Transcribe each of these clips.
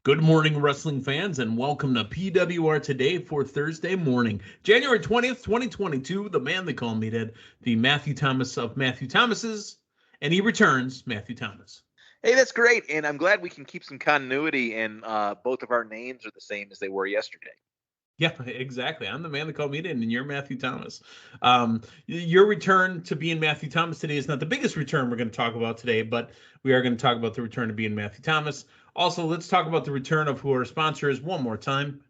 Good morning, wrestling fans, and welcome to PWR Today for Thursday morning, January 20th, 2022. The man they call Meathead, the Matthew Thomas of Matthew Thomas's, and he returns, Matthew Thomas. Hey, that's great, and I'm glad we can keep some continuity, and both of our names are the same as they were yesterday. Yeah, exactly. I'm the man they call Meathead, and you're Matthew Thomas. Your return to being Matthew Thomas today is not the biggest return we're going to talk about today, but we are going to talk about the return of being Matthew Thomas. Also, let's talk about the return of who our sponsor is one more time.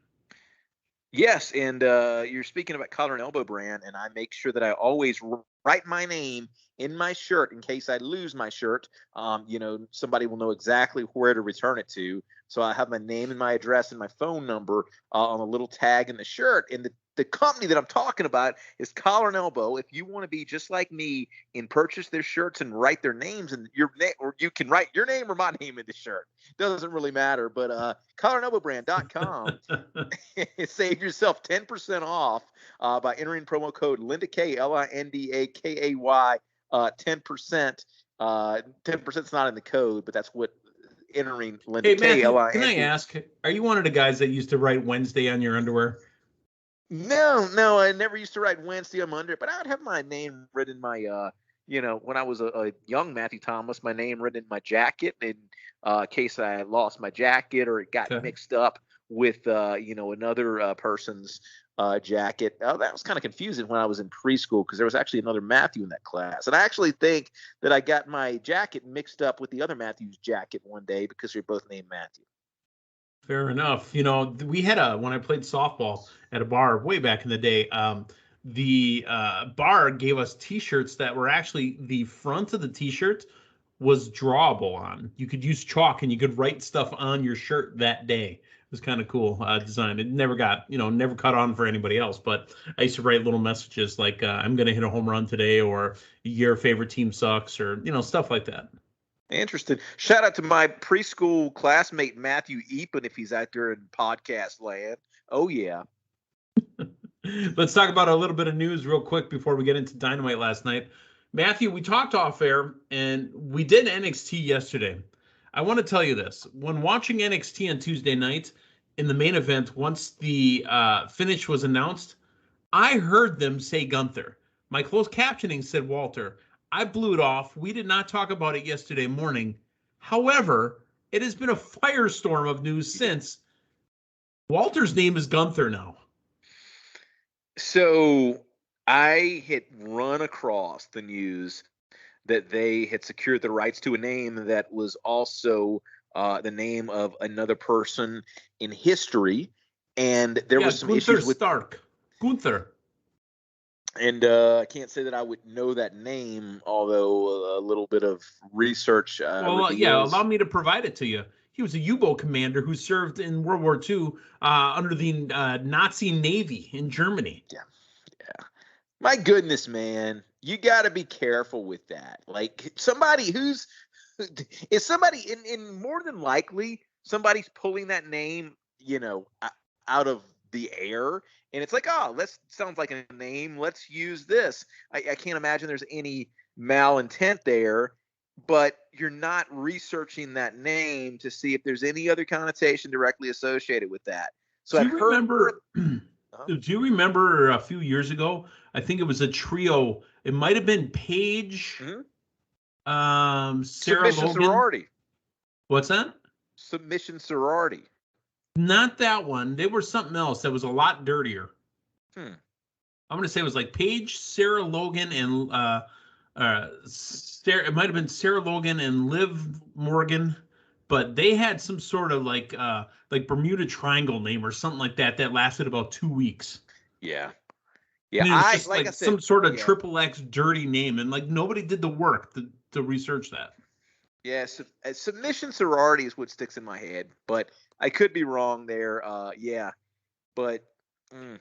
Yes, and you're speaking about Collar and Elbow brand, and I make sure that I always write my name in my shirt in case I lose my shirt. Somebody will know exactly where to return it to. So I have my name and my address and my phone number on a little tag in the shirt. And the company that I'm talking about is Collar and Elbow. If you want to be just like me and purchase their shirts and write their names and your name, or you can write your name or my name in the shirt. Doesn't really matter. But collarandelbowbrand.com, save yourself 10% off by entering promo code Linda K, LINDAKAY, 10%. 10% is not in the code, but that's what entering Linda Hey, K, Matthew, L-I-N-D. can I ask, are you one of the guys that used to write Wednesday on your underwear? No, I never used to write Wednesday on my underwear, but I would have my name written in my, when I was a young Matthew Thomas, my name written in my jacket in case I lost my jacket or it got mixed up with, another person's jacket. That was kind of confusing when I was in preschool because there was actually another Matthew in that class. And I actually think that I got my jacket mixed up with the other Matthew's jacket one day because we were both named Matthew. Fair enough. We had when I played softball at a bar way back in the day, the bar gave us T-shirts that were actually the front of the T-shirt was drawable on. You could use chalk and you could write stuff on your shirt that day. It was kind of cool design. It never got, never caught on for anybody else. But I used to write little messages like, I'm going to hit a home run today, or your favorite team sucks, or, stuff like that. Interesting. Shout out to my preschool classmate, Matthew Eapen, if he's out there in podcast land. Oh, yeah. Let's talk about a little bit of news real quick before we get into Dynamite last night. Matthew, we talked off air, and we did NXT yesterday. I want to tell you this. When watching NXT on Tuesday night in the main event, once the finish was announced, I heard them say Gunther. My closed captioning said Walter. I blew it off. We did not talk about it yesterday morning. However, it has been a firestorm of news since. Walter's name is Gunther now. So I had run across the news that they had secured the rights to a name that was also the name of another person in history. And there was some Gunther issues with Stark. Gunther. And I can't say that I would know that name, although a little bit of research. Allow me to provide it to you. He was a U-boat commander who served in World War II under the Nazi Navy in Germany. Yeah. My goodness, man. You got to be careful with that. Like somebody in more than likely, somebody's pulling that name, out of the air. And it's like, sounds like a name. Let's use this. I can't imagine there's any malintent there, but you're not researching that name to see if there's any other connotation directly associated with that. So do you remember a few years ago? I think it was a trio. It might have been Paige, Sarah Submission Logan. Sorority. What's that? Submission Sorority. Not that one. They were something else that was a lot dirtier. I'm going to say it was like Paige, Sarah Logan, and Sarah. It might have been Sarah Logan and Liv Morgan, but they had some sort of like Bermuda Triangle name or something like that lasted about 2 weeks. Yeah. And it was just like I said, some sort of XXX dirty name, and like nobody did the work to research that. Yeah, submission sorority is what sticks in my head, but I could be wrong there. But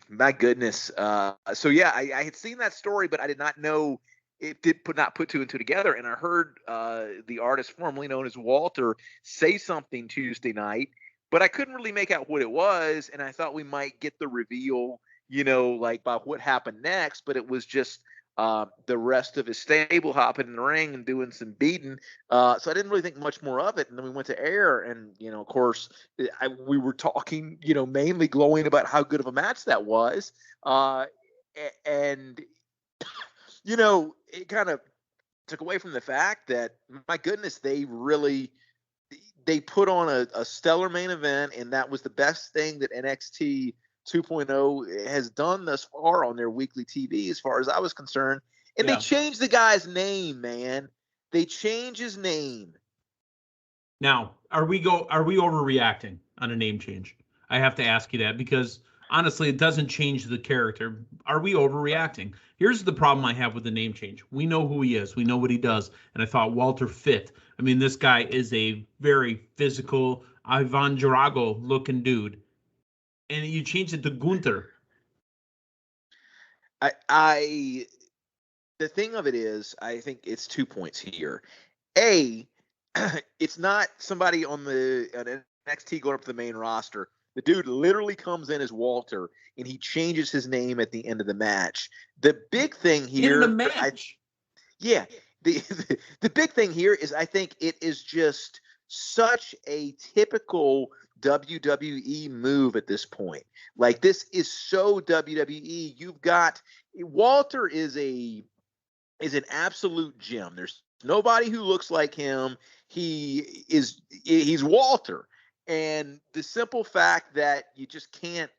my goodness. I had seen that story, but I did not know it did not put two and two together. And I heard the artist formerly known as Walter say something Tuesday night, but I couldn't really make out what it was. And I thought we might get the reveal, by what happened next, but it was just the rest of his stable hopping in the ring and doing some beating. So I didn't really think much more of it. And then we went to air, and of course, we were talking, mainly glowing about how good of a match that was. And it kind of took away from the fact that, my goodness, they put on a stellar main event, and that was the best thing that NXT 2.0 has done thus far on their weekly TV, as far as I was concerned. And They changed the guy's name, man. They changed his name. Now, are we overreacting on a name change? I have to ask you that, because honestly, it doesn't change the character. Are we overreacting? Here's the problem I have with the name change. We know who he is. We know what he does. And I thought Walter fit. I mean, this guy is a very physical, Ivan Drago looking dude. And you changed it to Gunther. The thing of it is, I think it's 2 points here. A, it's not somebody on NXT going up to the main roster. The dude literally comes in as Walter, and he changes his name at the end of the match. The big thing here, in the match. The big thing here is, I think it is just such a typical WWE move at this point. Like, this is so WWE. You've got Walter is an absolute gem. There's nobody who looks like him. He's Walter. And the simple fact that you just can't,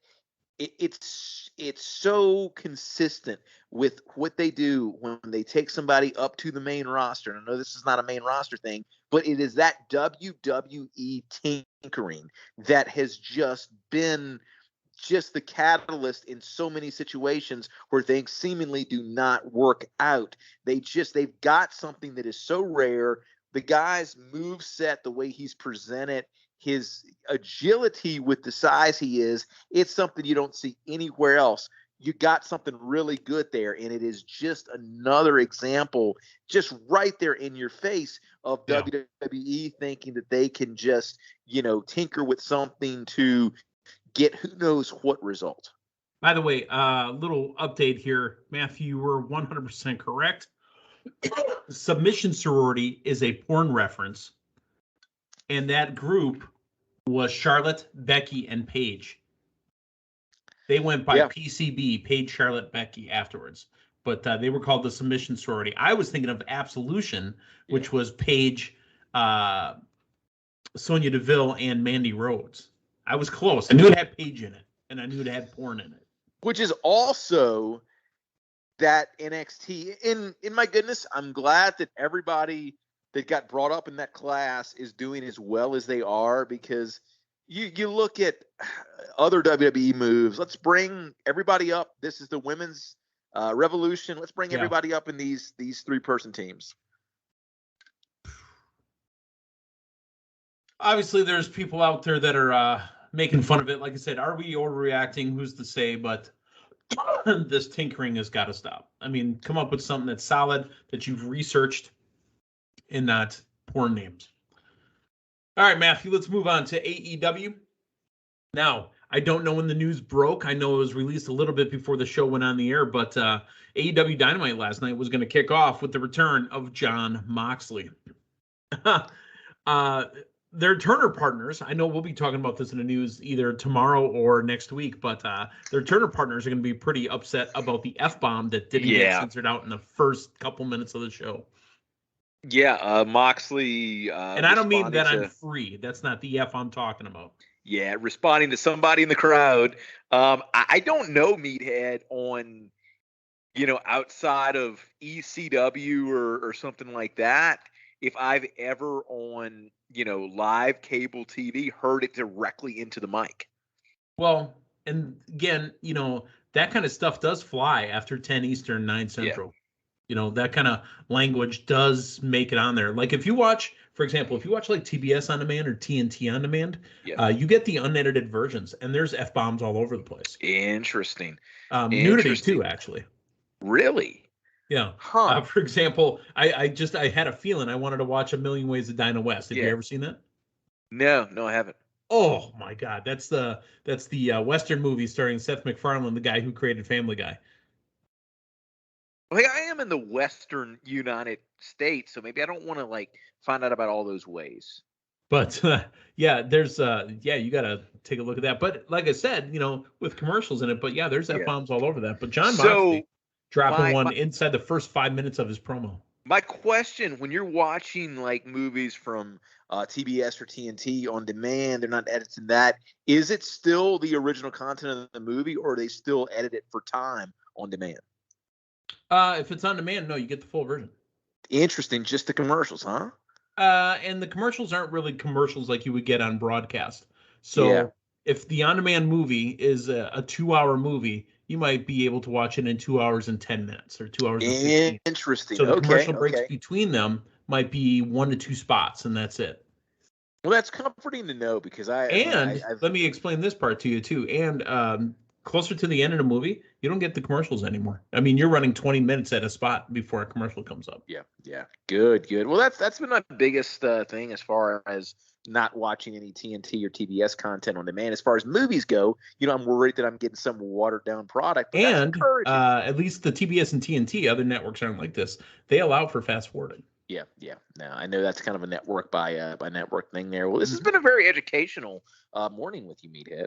it's so consistent with what they do when they take somebody up to the main roster. And I know this is not a main roster thing, but it is that WWE tinkering that has just been the catalyst in so many situations where things seemingly do not work out. They've got something that is so rare. The guy's move set, the way he's presented, his agility with the size he is, it's something you don't see anywhere else. You got something really good there, and it is just another example, just right there in your face, of WWE thinking that they can just, tinker with something to get who knows what result. By the way, little update here. Matthew, you were 100% correct. Submission Sorority is a porn reference, and that group was Charlotte, Becky, and Paige. They went by PCB, Paige, Charlotte, Becky, afterwards. But they were called the Submission Sorority. I was thinking of Absolution, which was Paige, Sonya Deville, and Mandy Rhoads. I was close. I knew it had Paige in it, and I knew it had porn in it. Which is also that NXT. In my goodness, I'm glad that everybody that got brought up in that class is doing as well as they are, because you look at other WWE moves. Let's bring everybody up. This is the women's revolution. Let's bring everybody up in these 3-person teams. Obviously, there's people out there that are making fun of it. Like I said, are we overreacting? Who's to say? But this tinkering has got to stop. I mean, come up with something that's solid, that you've researched, and not porn names. All right, Matthew, let's move on to AEW. Now, I don't know when the news broke. I know it was released a little bit before the show went on the air, but AEW Dynamite last night was going to kick off with the return of Jon Moxley. Their Turner partners, I know we'll be talking about this in the news either tomorrow or next week, but their Turner partners are going to be pretty upset about the F-bomb that didn't get censored out in the first couple minutes of the show. Yeah, Moxley. And I don't mean that I'm free. That's not the F I'm talking about. Yeah, responding to somebody in the crowd. I don't know, Meathead, on, outside of ECW or something like that, if I've ever on, live cable TV heard it directly into the mic. Well, and again, that kind of stuff does fly after 10 Eastern, 9 Central. Yeah. That kind of language does make it on there. Like if you watch, for example, if you watch like TBS On Demand or TNT On Demand, you get the unedited versions, and there's F-bombs all over the place. Interesting. Nudity too, actually. Really? Yeah. Huh. For example, I had a feeling I wanted to watch A Million Ways to Die in the West. Have you ever seen that? No, I haven't. Oh my God, that's the Western movie starring Seth MacFarlane, the guy who created Family Guy. Like, I am in the Western United States, so maybe I don't want to like find out about all those ways. But yeah, there's yeah, you got to take a look at that. But like I said, with commercials in it, but yeah, there's Yeah. F-bombs all over that. But John So Moxley dropping my one my inside the first 5 minutes of his promo. my question: when you're watching like movies from TBS or TNT on demand, they're not editing that. Is it still the original content of the movie, or they still edit it for time on demand? If it's on demand, no, you get the full version. Interesting. Just the commercials, huh? And the commercials aren't really commercials like you would get on broadcast. So Yeah. if the on-demand movie is a 2-hour movie, you might be able to watch it in 2 hours and 10 minutes or 2 hours and 15. Interesting. So the Okay. commercial breaks Okay. between them might be 1 to 2 spots, and that's it. Well, that's comforting to know because And I've let me explain this part to you too. And closer to the end of the movie, you don't get the commercials anymore. I mean, you're running 20 minutes at a spot before a commercial comes up. yeah. Good. Well, that's been my biggest thing as far as not watching any TNT or TBS content on demand. As far as movies go, I'm worried that I'm getting some watered down product. But that's And encouraging. at least the TBS and TNT, other networks aren't like this. They allow for fast forwarding. Yeah. Now I know that's kind of a network by network thing there. Well, this has been a very educational morning with you, Meathead.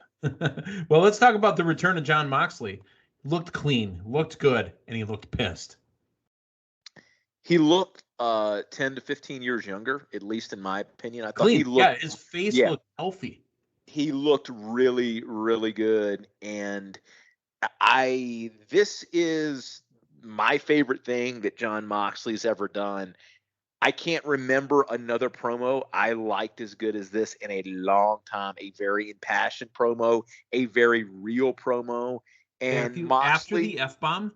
Well, let's talk about the return of John Moxley. Looked clean, looked good, and he looked pissed. He looked 10 to 15 years younger, at least in my opinion. I thought clean. he looked. His face looked healthy. He looked really, really good, and this is my favorite thing that John Moxley's ever done. I can't remember another promo I liked as good as this in a long time. A very impassioned promo, a very real promo. And Matthew, Moxley, after the F-bomb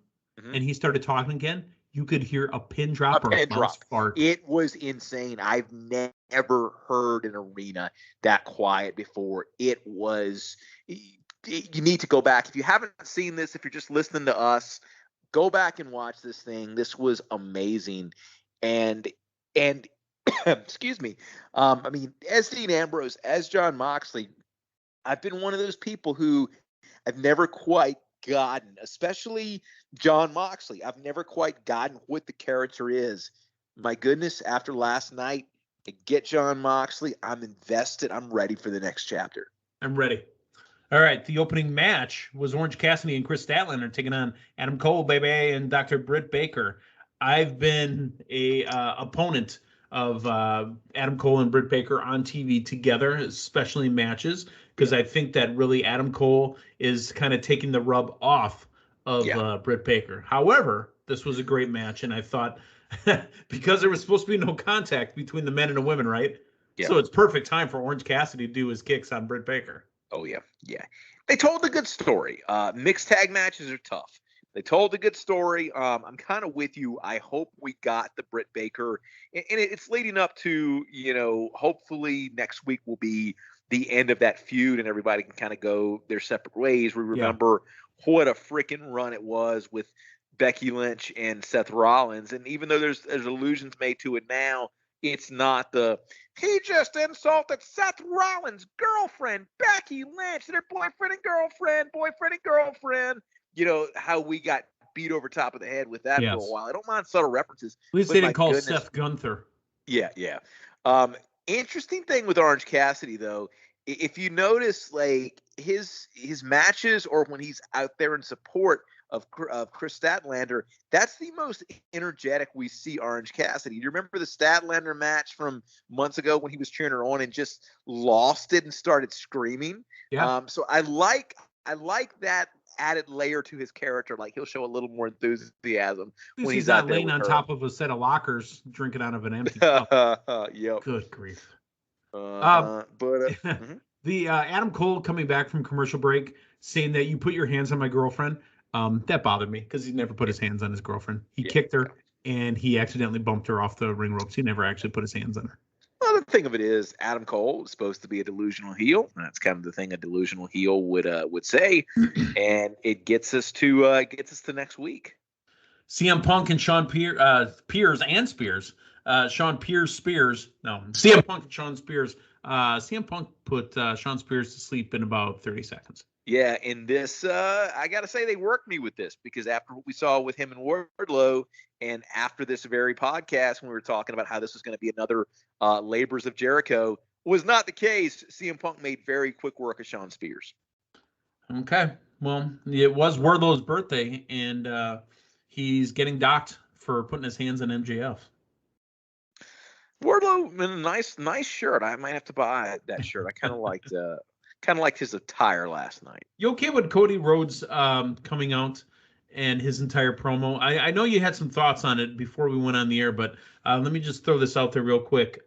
and he started talking again, you could hear a pin drop or a mouse fart. It was insane. I've never heard an arena that quiet before. It was, you need to go back. If you haven't seen this, if you're just listening to us, go back and watch this thing. This was amazing. And excuse me. I mean, as Dean Ambrose, as John Moxley, I've been one of those people who I've never quite gotten, especially John Moxley. I've never quite gotten what the character is. My goodness, after last night, to get John Moxley, I'm invested. I'm ready for the next chapter. I'm ready. All right, the opening match was Orange Cassidy and Chris Statlander taking on Adam Cole, baby, and Dr. Britt Baker. I've been a opponent of Adam Cole and Britt Baker on TV together, especially in matches, because I think that really Adam Cole is kind of taking the rub off of Britt Baker. However, this was a great match, and I thought because there was supposed to be no contact between the men and the women, right? Yeah. So it's perfect time for Orange Cassidy to do his kicks on Britt Baker. Oh, yeah. They told a good story. Mixed tag matches are tough. They told a good story. I'm kind of with you. I hope we got the Britt Baker. And it's leading up to, hopefully next week will be the end of that feud and everybody can kind of go their separate ways. We remember what a freaking run it was with Becky Lynch and Seth Rollins. And even though there's allusions made to it now, it's not he just insulted Seth Rollins' girlfriend, Becky Lynch, their boyfriend and girlfriend. How we got beat over top of the head with that for a while. I don't mind subtle references. At least they didn't call Seth Gunther. Yeah. Interesting thing with Orange Cassidy, though, if you notice, like his matches or when he's out there in support of Chris Statlander, that's the most energetic we see Orange Cassidy. Do you remember the Statlander match from months ago when he was cheering her on and just lost it and started screaming? Yeah. So I like that added layer to his character. Like he'll show a little more enthusiasm when he's not laying on top of a set of lockers drinking out of an empty cup. Yep. Good grief. The Adam Cole coming back from commercial break saying that you put your hands on my girlfriend. That bothered me because he never put his hands on his girlfriend. He kicked her and he accidentally bumped her off the ring ropes. He never actually put his hands on her. Well, the thing of it is, Adam Cole is supposed to be a delusional heel. And that's kind of the thing a delusional heel would say, and it gets us to next week. CM Punk and Sean Spears. CM Punk and Sean Spears. CM Punk put Sean Spears to sleep in about 30 seconds. Yeah, and this, I got to say, they worked me with this because after what we saw with him and Wardlow, and after this very podcast, when we were talking about how this was going to be another Labors of Jericho, was not the case. CM Punk made very quick work of Shawn Spears. Okay. Well, it was Wardlow's birthday, and he's getting docked for putting his hands on MJF. Wardlow in a nice shirt. I might have to buy that shirt. I kind of liked his attire last night. You okay with Cody Rhoads coming out and his entire promo? I know you had some thoughts on it before we went on the air, but let me just throw this out there real quick.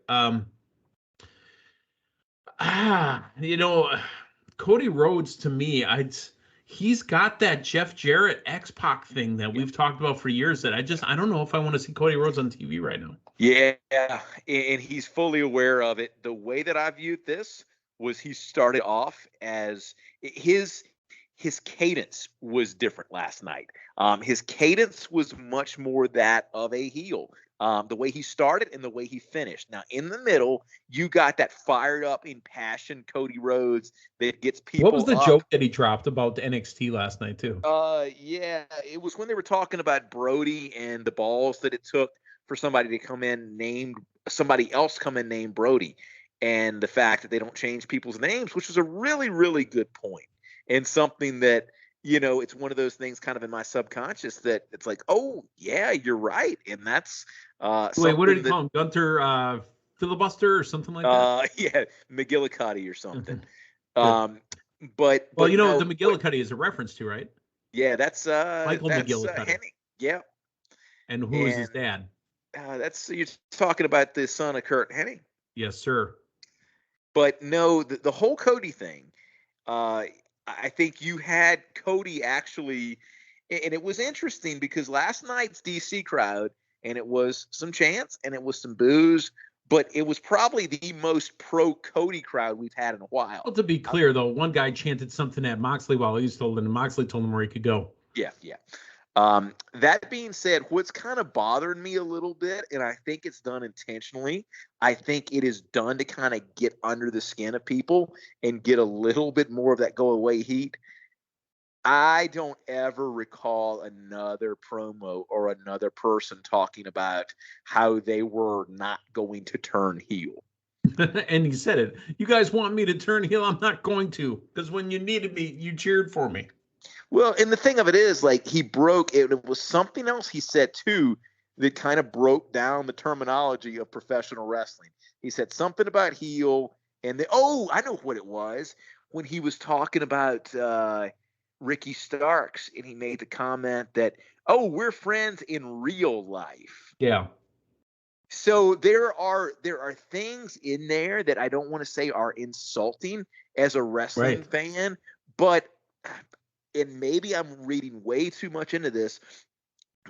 Cody Rhoads, to me, he's got that Jeff Jarrett X-Pac thing that we've talked about for years that I don't know if I want to see Cody Rhoads on TV right now. Yeah, and he's fully aware of it. The way that I viewed this was he started off as his cadence was different last night. His cadence was much more that of a heel. The way he started and the way he finished. Now, in the middle, you got that fired up, impassioned Cody Rhoads that gets people. What was the joke that he dropped about NXT last night, too? Yeah, it was when they were talking about Brody and the balls that it took for somebody to come in named Brody, and the fact that they don't change people's names, which was a really, really good point, and something that, it's one of those things kind of in my subconscious that it's like, oh yeah, you're right. And that's wait, what did he call him? Gunther filibuster or something like that? Yeah, McGillicuddy or something. But the McGillicuddy is a reference to, right? Yeah, that's Michael McGillicuddy. Hennig. Yeah. And who is his dad? You're talking about the son of Kurt Hennig. Yes, sir. But no, the whole Cody thing, I think you had Cody actually, and it was interesting because last night's DC crowd, and it was some chants and it was some boos, but it was probably the most pro-Cody crowd we've had in a while. Well, to be clear, though, one guy chanted something at Moxley while he was told, and Moxley told him where he could go. Yeah. That being said, what's kind of bothered me a little bit, and I think it's done intentionally, I think it is done to kind of get under the skin of people and get a little bit more of that go-away heat. I don't ever recall another promo or another person talking about how they were not going to turn heel. And he said it. You guys want me to turn heel? I'm not going to, because when you needed me, you cheered for me. Well, and the thing of it is, like, he broke it. It was something else he said, too, that kind of broke down the terminology of professional wrestling. He said something about heel, and I know what it was. When he was talking about Ricky Starks, and he made the comment that, we're friends in real life. Yeah. So there are things in there that I don't want to say are insulting as a wrestling fan, but and maybe I'm reading way too much into this,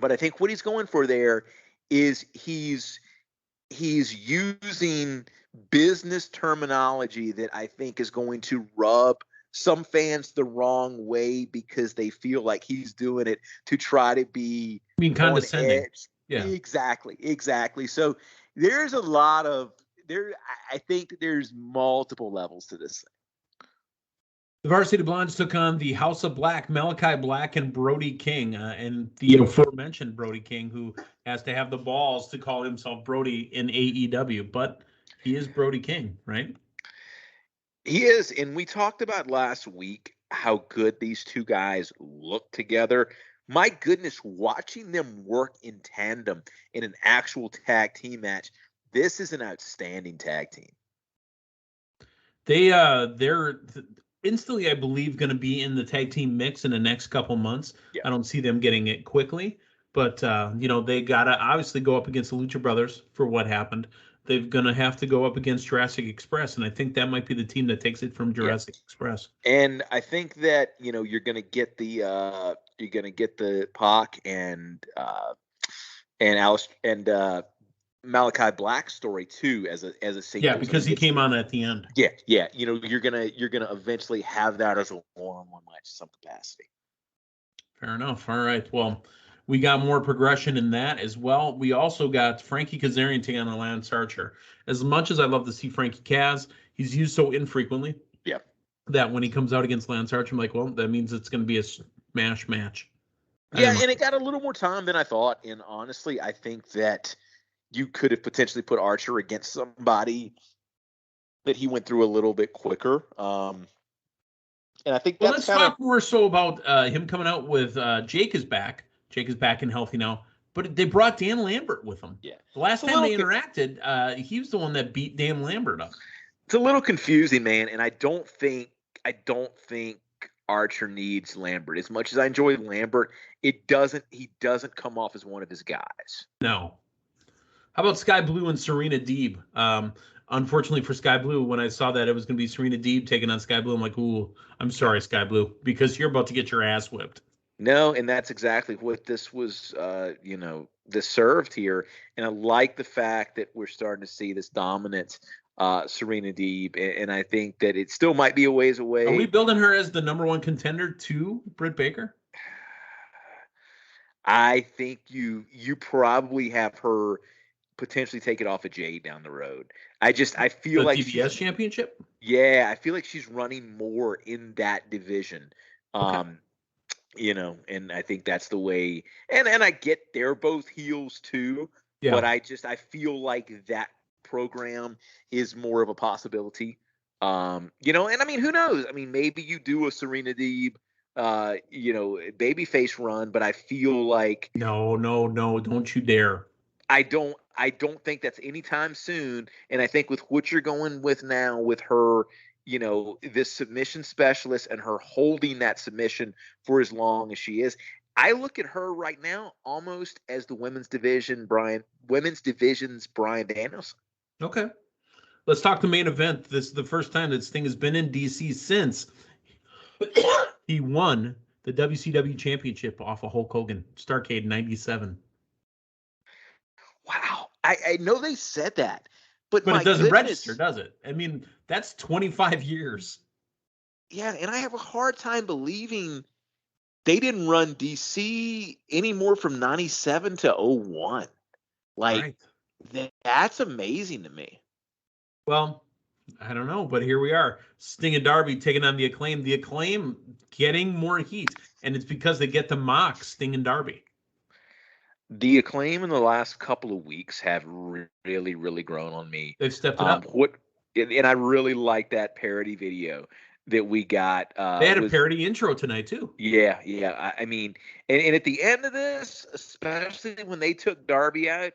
but I think what he's going for there is he's using business terminology that I think is going to rub some fans the wrong way because they feel like he's doing it to try to be condescending. Yeah, exactly. So there's a lot of I think that there's multiple levels to this thing. The Varsity Blondes took on the House of Black, Malachi Black and Brody King, and the aforementioned Brody King, who has to have the balls to call himself Brody in AEW, but he is Brody King, right? He is, and we talked about last week how good these two guys look together. My goodness, watching them work in tandem in an actual tag team match, this is an outstanding tag team. They're instantly, I believe, going to be in the tag team mix in the next couple months. Yeah. I don't see them getting it quickly, but they got to obviously go up against the Lucha Brothers for what happened. They're going to have to go up against Jurassic Express, and I think that might be the team that takes it from Jurassic Express. And I think that you're going to get the Pac and Alice and Malachi Black story too as a single. Yeah, because he came on at the end. Yeah. You're gonna eventually have that as a one-on-one match in some capacity. Fair enough. All right. Well, we got more progression in that as well. We also got Frankie Kazarian taking on Lance Archer. As much as I love to see Frankie Kaz, he's used so infrequently. Yeah. that when he comes out against Lance Archer, I'm like, well, that means it's going to be a smash match. Yeah, and it got a little more time than I thought. And honestly, I think that you could have potentially put Archer against somebody that he went through a little bit quicker. And I think that's let's talk more so about him coming out with Jake is back. Jake is back and healthy now. But they brought Dan Lambert with them. Yeah. The last time they interacted, he was the one that beat Dan Lambert up. It's a little confusing, man, and I don't think Archer needs Lambert. As much as I enjoy Lambert, he doesn't come off as one of his guys. No. How about Sky Blue and Serena Deeb? Unfortunately for Sky Blue, when I saw that it was going to be Serena Deeb taking on Sky Blue, I'm like, ooh, I'm sorry, Sky Blue, because you're about to get your ass whipped. No, and that's exactly what this was, this served here. And I like the fact that we're starting to see this dominant Serena Deeb, and I think that it still might be a ways away. Are we building her as the number one contender to Britt Baker? I think you probably have her potentially take it off of Jade down the road. I feel the like TBS championship. Yeah, I feel like she's running more in that division. Okay. And I think that's the way. And I get they're both heels too, but I feel like that program is more of a possibility. And I mean, who knows? I mean, maybe you do a Serena Deeb, babyface run, but I feel like no, don't you dare. I don't think that's anytime soon. And I think with what you're going with now with her, this submission specialist and her holding that submission for as long as she is, I look at her right now almost as the women's division's Bryan Danielson. Okay. Let's talk the main event. This is the first time this thing has been in DC since he won the WCW championship off of Hulk Hogan, Starrcade 97. Wow. I know they said that, but it doesn't register, does it? I mean, that's 25 years. Yeah, and I have a hard time believing they didn't run DC anymore from 97 to 01. Like, that's amazing to me. Well, I don't know, but here we are. Sting and Darby taking on the Acclaim. The Acclaim getting more heat, and it's because they get to mock Sting and Darby. The Acclaim in the last couple of weeks have really, really grown on me. They've stepped it up. And I really like that parody video that we got. They had a parody intro tonight, too. Yeah. I mean, and at the end of this, especially when they took Darby out,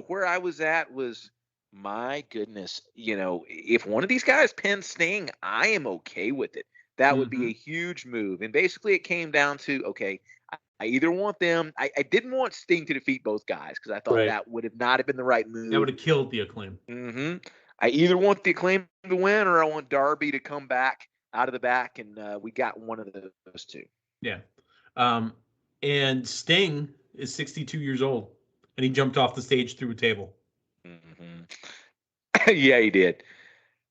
where I was at was, my goodness, if one of these guys pins Sting, I am okay with it. That would be a huge move. And basically it came down to, okay, I either want them. I didn't want Sting to defeat both guys because I thought that would have not have been the right move. That would have killed the Acclaim. Mm-hmm. I either want the Acclaim to win or I want Darby to come back out of the back, and we got one of those two. Yeah. And Sting is 62 years old, and he jumped off the stage through a table. Mm-hmm. Yeah, he did.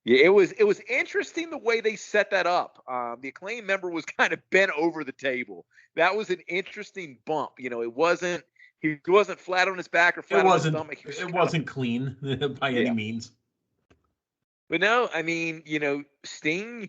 Yeah, it was interesting the way they set that up. The Acclaim member was kind of bent over the table. That was an interesting bump. He wasn't flat on his back or flat on his stomach. It wasn't clean by any means. But no, I mean, Sting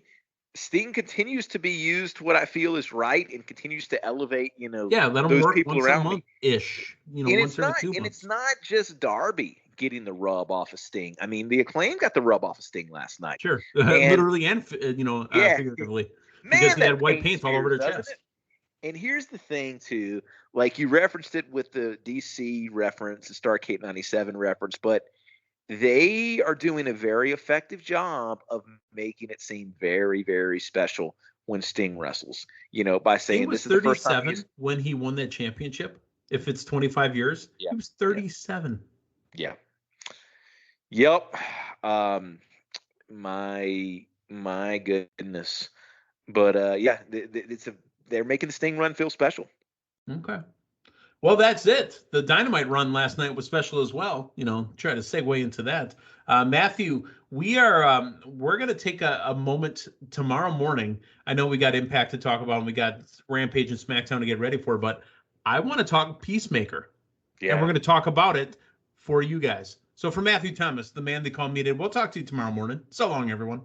continues to be used what I feel is right and continues to elevate, let him those work people once around a month ish. And it's not just Darby getting the rub off of Sting. I mean, the Acclaim got the rub off of Sting last night. Sure. Literally and figuratively. Because he had white paint all over their chest. And here's the thing too, like you referenced it with the DC reference, the Starrcade 97 reference, but they are doing a very effective job of making it seem very, very special when Sting wrestles, by saying this is the first time 37 when he won that championship. If it's 25 years, he was 37. Yeah. Yep. My goodness. But they're making the Sting run feel special. Okay. Well, that's it. The Dynamite run last night was special as well. Try to segue into that. Matthew, we're going to take a moment tomorrow morning. I know we got Impact to talk about and we got Rampage and SmackDown to get ready for, but I want to talk Peacemaker. Yeah. And we're going to talk about it for you guys. So for Matthew Thomas, the man they call Meathead, we'll talk to you tomorrow morning. So long, everyone.